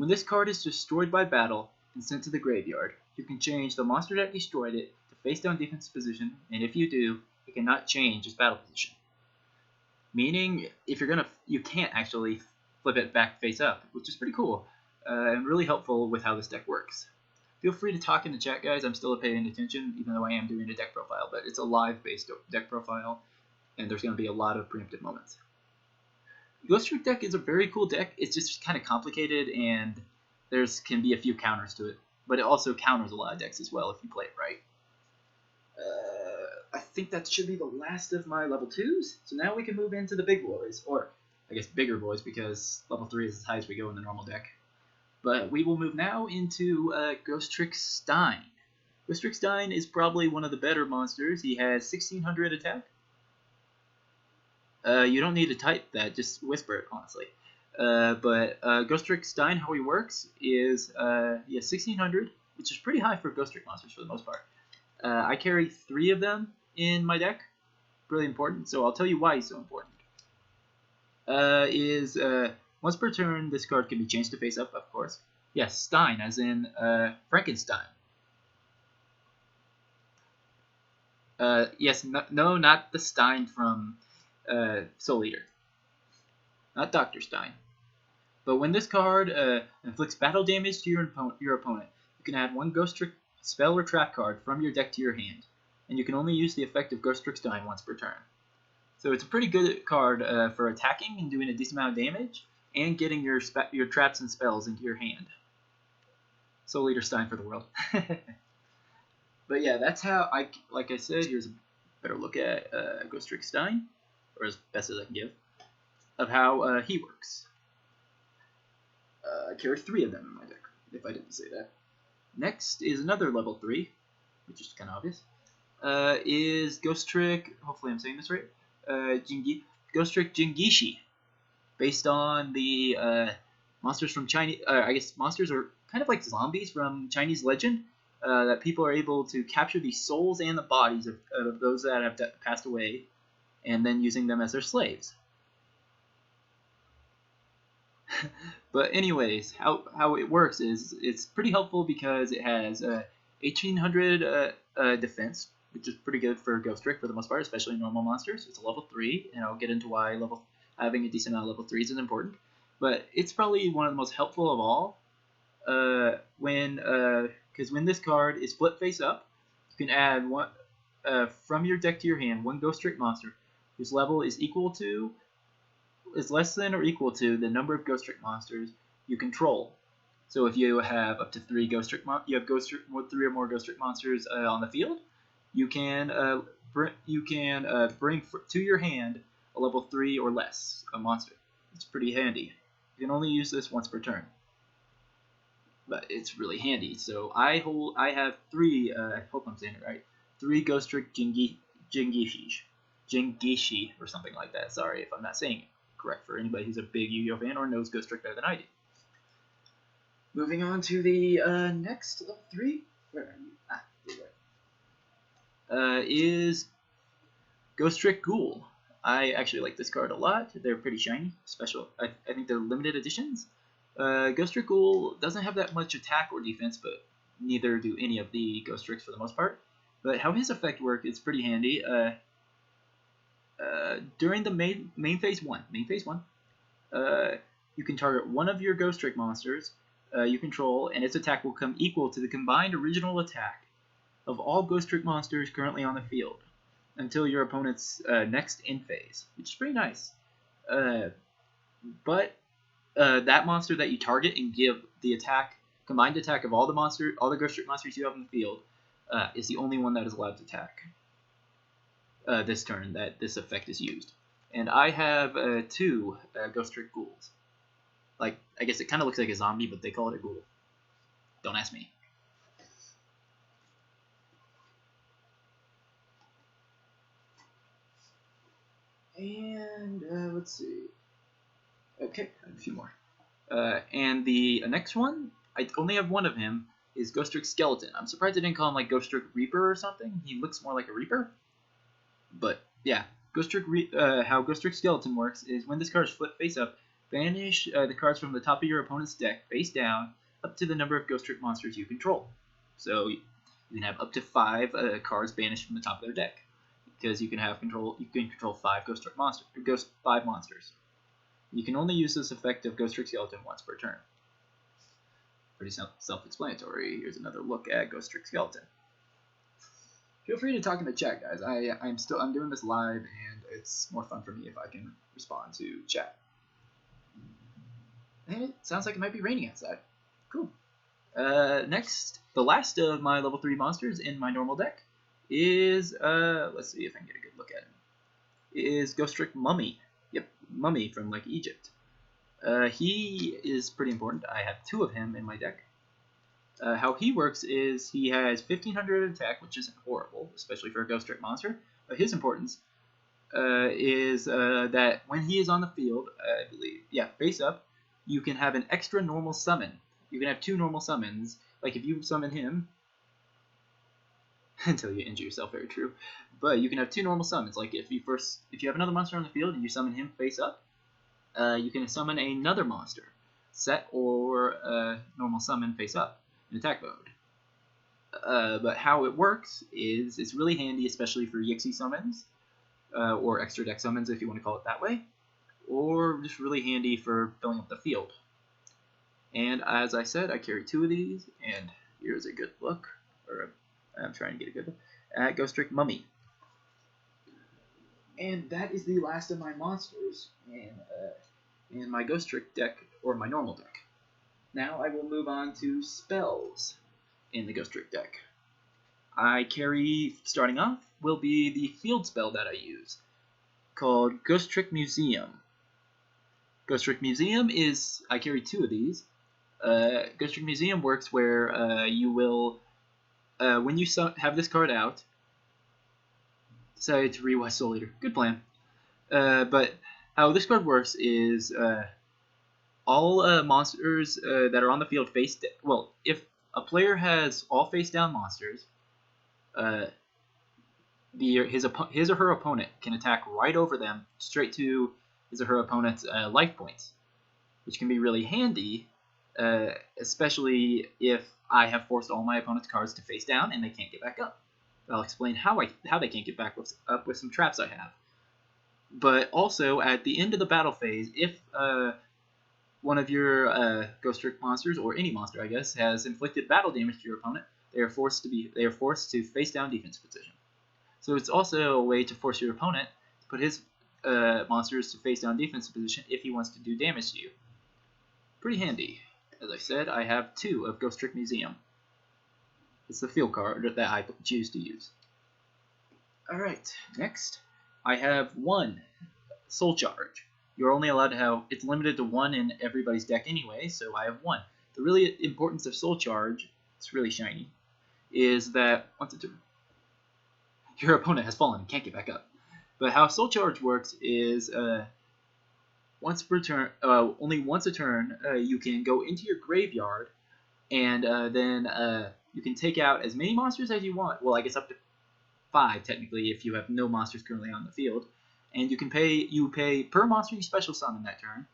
When this card is destroyed by battle and sent to the graveyard, you can change the monster that destroyed it to face down defensive position, and if you do, it cannot change its battle position. Meaning, if you can't actually flip it back face up, which is pretty cool and really helpful with how this deck works. Feel free to talk in the chat, guys. I'm still paying attention, even though I am doing a deck profile, but it's a live-based deck profile, and there's going to be a lot of preemptive moments. Ghostrick deck is a very cool deck. It's just kind of complicated, and can be a few counters to it, but it also counters a lot of decks as well if you play it right. I think that should be the last of my level 2s, so now we can move into the big boys, or I guess bigger boys, because level 3 is as high as we go in the normal deck. But we will move now into Ghostrick Stein. Ghostrick Stein is probably one of the better monsters. He has 1600 attack. You don't need to type that, just whisper it, honestly. But Ghostrick Stein, how he works is he has 1600, which is pretty high for Ghostrick monsters for the most part. I carry 3 of them in my deck. Really important, so I'll tell you why he's so important. Once per turn, this card can be changed to face up, of course. Yes, Stein, as in Frankenstein. Yes, no, not the Stein from Soul Eater. Not Dr. Stein. But when this card inflicts battle damage to your opponent, you can add 1 Ghostrick spell or trap card from your deck to your hand, and you can only use the effect of Ghostrick Stein once per turn. So it's a pretty good card for attacking and doing a decent amount of damage, and getting your traps and spells into your hand. Soul Eater Stein for the world. But yeah, that's how like I said, here's a better look at Ghostrick Stein, or as best as I can give, of how he works. I carry 3 of them in my deck, if I didn't say that. Next is another level 3, which is kind of obvious. Is Ghostrick, hopefully I'm saying this right, Ghostrick Jingishi, based on the monsters from Chinese, I guess monsters are kind of like zombies from Chinese legend, that people are able to capture the souls and the bodies of those that have passed away, and then using them as their slaves. But anyways, how it works is it's pretty helpful because it has 1800 defense, which is pretty good for Ghostrick for the most part, especially normal monsters. It's a level 3, and I'll get into why having a decent amount of level 3s is important. But it's probably one of the most helpful of all, because when this card is flipped face up, you can add one from your deck to your hand 1 Ghostrick monster whose level is less than or equal to the number of Ghostrick monsters you control. So if you have up to 3 3 or more Ghostrick monsters on the field, you can bring to your hand a level 3 or less a monster. It's pretty handy. You can only use this once per turn, but it's really handy. So I have 3. I hope I'm saying it right. 3 Ghostrick Jingishi or something like that. Sorry if I'm not saying it correct for anybody who's a big Yu-Gi-Oh fan or knows Ghostrick better than I do. Moving on to the next level 3. Where are you? Ah, there you are. Is Ghostrick Cool. I actually like this card a lot. They're pretty shiny, special. I think they're limited editions. Ghostrick Cool doesn't have that much attack or defense, but neither do any of the Ghostricks for the most part. But how his effect works, it's pretty handy. During the main phase 1, you can target 1 of your Ghostrick monsters you control, and its attack will come equal to the combined original attack of all Ghostrick monsters currently on the field until your opponent's next end phase, which is pretty nice. But that monster that you target and give the combined attack of all the Ghostrick monsters you have in the field is the only one that is allowed to attack this turn that this effect is used. And I have 2 Ghostrick Ghouls. Like, I guess it kind of looks like a zombie, but they call it a ghoul. Don't ask me. And let's see. Okay, a few more. And the next one, I only have 1 of him, is Ghostrick Skeleton. I'm surprised they didn't call him like Ghostrick Reaper or something. He looks more like a Reaper. But yeah, how Ghostrick Skeleton works is when this card is flipped face up, Banish the cards from the top of your opponent's deck face down up to the number of Ghostrick monsters you control. So you can have up to 5 cards banished from the top of their deck, because you can control 5 5 monsters. You can only use this effect of Ghostrick Skeleton once per turn. Pretty self-explanatory. Here's another look at Ghostrick Skeleton. Feel free to talk in the chat, guys. I'm doing this live, and it's more fun for me if I can respond to chat. And it sounds like it might be raining outside. Cool. Next, the last of my level 3 monsters in my normal deck is, let's see if I can get a good look at him, is Ghostrick Mummy. Yep, Mummy from, like, Egypt. He is pretty important. I have 2 of him in my deck. How he works is he has 1500 attack, which isn't horrible, especially for a Ghostrick monster. But his importance is that when he is on the field, I believe, yeah, face up, you can have an extra normal summon. You can have 2 normal summons. Like if you summon him, until you injure yourself, very true. But you can have 2 normal summons. Like if you have another monster on the field and you summon him face up, you can summon another monster, set or normal summon face up in attack mode. But how it works is it's really handy, especially for Yixi summons, or extra deck summons if you want to call it that way, or just really handy for filling up the field. And as I said, I carry 2 of these, and here's a good look, or I'm trying to get a good look, at Ghostrick Mummy. And that is the last of my monsters in my Ghostrick deck, or my normal deck. Now I will move on to spells in the Ghostrick deck. I carry, starting off, will be the field spell that I use, called Ghostrick Museum. Ghostrick Museum is, I carry 2 of these. Ghostrick Museum works where you will, when you have this card out, decided to rewatch Soul Eater. Good plan. But how this card works is all monsters that are on the field face down. Well, if a player has all face down monsters, his or her opponent can attack right over them, straight to his or her opponent's life points, which can be really handy, especially if I have forced all my opponent's cards to face down and they can't get back up. I'll explain how they can't get back up with some traps I have. But also, at the end of the battle phase, if one of your Ghostrick monsters, or any monster, I guess, has inflicted battle damage to your opponent, they are forced to face down defense position. So it's also a way to force your opponent to put his monsters to face down defensive position if he wants to do damage to you. Pretty handy. As I said, I have 2 of Ghostrick Museum. It's the field card that I choose to use. Alright, next I have 1 Soul Charge. You're only allowed to have, it's limited to 1 in everybody's deck anyway, so I have 1. The really importance of Soul Charge, it's really shiny, is that once a turn, your opponent has fallen and can't get back up. But how Soul Charge works is once per turn, only once a turn, you can go into your graveyard, and then you can take out as many monsters as you want. Well, I guess up to 5 technically if you have no monsters currently on the field. And you pay per monster you special summon that turn.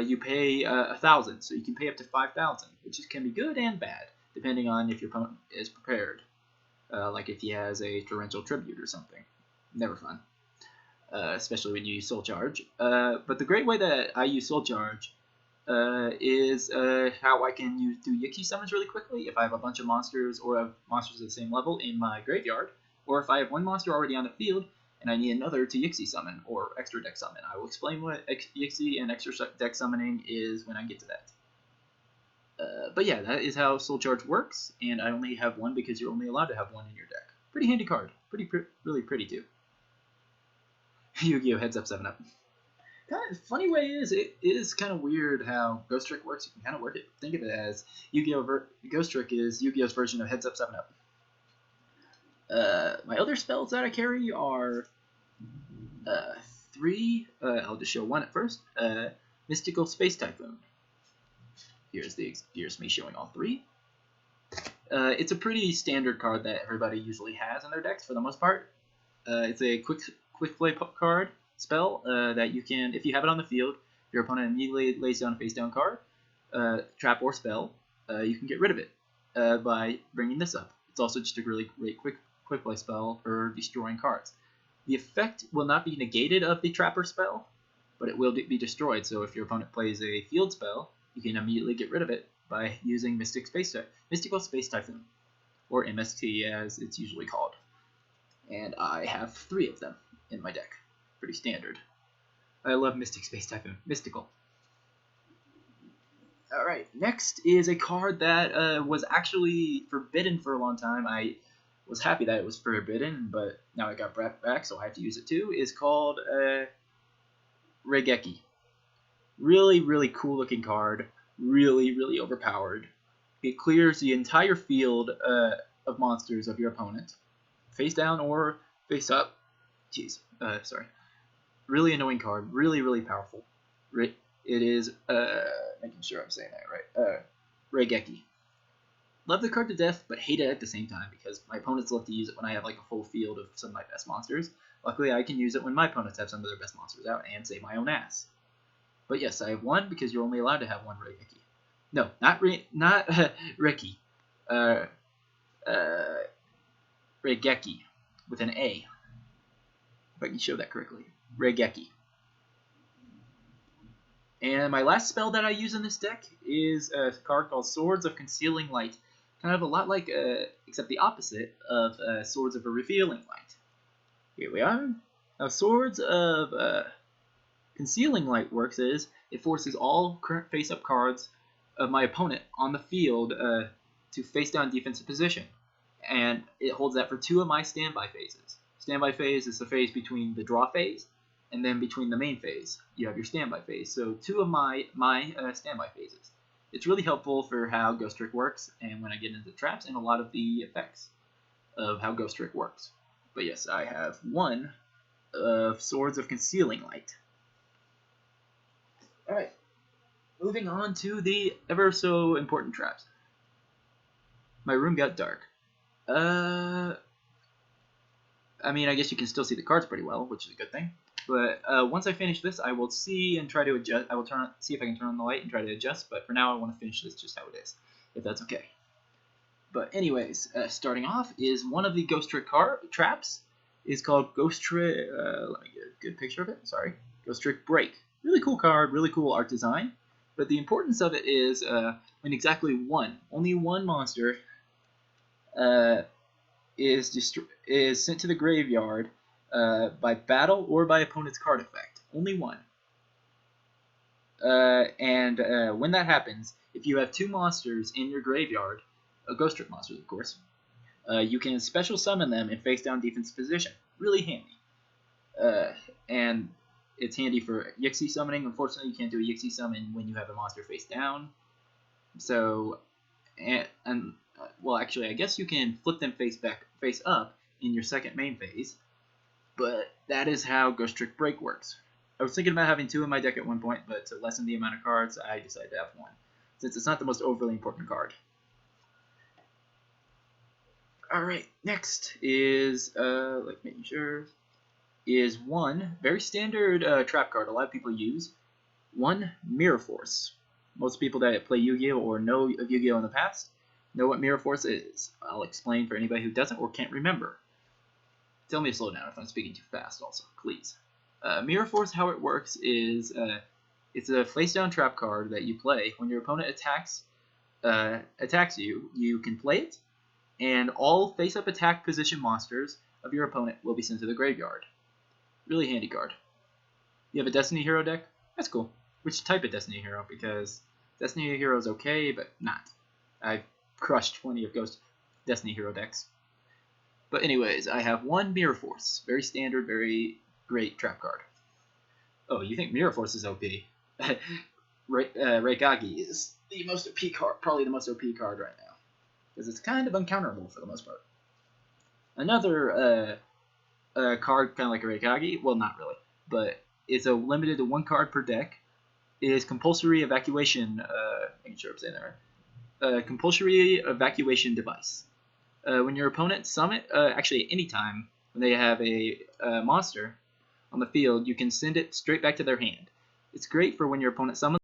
You pay 1,000, so you can pay up to 5,000, which can be good and bad depending on if your opponent is prepared. Like if he has a torrential tribute or something. Never fun. Especially when you use Soul Charge. But the great way that I use Soul Charge is how I can do Yixi summons really quickly if I have a bunch of monsters or have monsters at the same level in my graveyard, or if I have 1 monster already on the field and I need another to Yixi summon or extra deck summon. I will explain what Yixi and extra deck summoning is when I get to that. But yeah, that is how Soul Charge works, and I only have 1 because you're only allowed to have 1 in your deck. Pretty handy card. Really pretty too. Yu-Gi-Oh! Heads Up 7-Up. Funny way is, it is kind of weird how Ghostrick works. You can kind of think of it as Yu-Gi-Oh! Ghostrick is Yu-Gi-Oh's version of Heads Up 7-Up. My other spells that I carry are 3. I'll just show 1 at first. Mystical Space Typhoon. Here's me showing all 3. It's a pretty standard card that everybody usually has in their decks for the most part. It's a quick play card spell that you can, if you have it on the field, your opponent immediately lays down a face-down card, trap or spell, you can get rid of it by bringing this up. It's also just a really great quick play spell for destroying cards. The effect will not be negated of the trap or spell, but it will be destroyed. So if your opponent plays a field spell, you can immediately get rid of it by using Mystical Space Typhoon, or MST as it's usually called. And I have 3 of them in my deck. Pretty standard. I love Mystic Space Typhoon. Mystical. Alright, next is a card that was actually forbidden for a long time. I was happy that it was forbidden, but now it got brought back, so I have to use it too. It's called Reiki. Really, really cool looking card. Really, really overpowered. It clears the entire field of monsters of your opponent, face down or face up. Jeez, sorry. Really annoying card. Really, really powerful. It is, making sure I'm saying that right. Reiki. Love the card to death, but hate it at the same time because my opponents love to use it when I have like a full field of some of my best monsters. Luckily, I can use it when my opponents have some of their best monsters out and save my own ass. But yes, I have 1 because you're only allowed to have 1 Reiki. No, not Reiki. Reiki with an A. If I can show that correctly. Reiki. And my last spell that I use in this deck is a card called Swords of Concealing Light. Kind of a lot like, except the opposite of Swords of a Revealing Light. Here we are. Now, Swords of Concealing Light works is it forces all current face-up cards of my opponent on the field to face-down defensive position. And it holds that for 2 of my standby phases. Standby phase is the phase between the draw phase and then between the main phase, you have your standby phase. So 2 of my standby phases. It's really helpful for how Ghostrick works and when I get into traps and a lot of the effects of how Ghostrick works. But yes, I have 1 of Swords of Concealing Light. Alright, moving on to the ever so important traps. My room got dark. I mean, I guess you can still see the cards pretty well, which is a good thing. But once I finish this, I will see and try to adjust. I will see if I can turn on the light and try to adjust. But for now, I want to finish this just how it is, if that's okay. But anyways, starting off is one of the Ghostrick traps. Is called Ghostrick. Let me get a good picture of it. Sorry, Ghostrick Break. Really cool card. Really cool art design. But the importance of it is when exactly only one monster is sent to the graveyard by battle or by opponent's card effect. Only 1. When that happens, if you have 2 monsters in your graveyard, Ghostrick monsters of course, you can special summon them in face down defense position. Really handy. And it's handy for Yixi summoning. Unfortunately, you can't do a Yixi summon when you have a monster face down. So, well, actually, I guess you can flip them face up in your second main phase. But that is how Ghostrick Break works. I was thinking about having 2 in my deck at one point, but to lessen the amount of cards, I decided to have 1, since it's not the most overly important card. Alright, next is, making sure, is 1 very standard trap card a lot of people use. 1 Mirror Force. Most people that play Yu-Gi-Oh! Or know of Yu-Gi-Oh! In the past know what Mirror Force is. I'll explain for anybody who doesn't or can't remember. Tell me to slow down if I'm speaking too fast also, please. Mirror Force, how it works is it's a face-down trap card that you play. When your opponent attacks you, you can play it, and all face-up attack position monsters of your opponent will be sent to the graveyard. Really handy card. You have a Destiny Hero deck? That's cool. Which type of Destiny Hero? Because Destiny Hero is okay, but not. I've crushed plenty of Destiny Hero decks. But anyways, I have 1 Mirror Force. Very standard, very great trap card. Oh, you think Mirror Force is OP? Reiki is the most OP card, probably the most OP card right now. Because it's kind of uncounterable for the most part. Another card kind of like a Reiki, well not really, but it's limited to 1 card per deck, is Compulsory Evacuation, making sure I'm saying that right. Compulsory Evacuation Device. When your opponent summon, actually at any time, when they have a monster on the field, you can send it straight back to their hand. It's great for when your opponent summons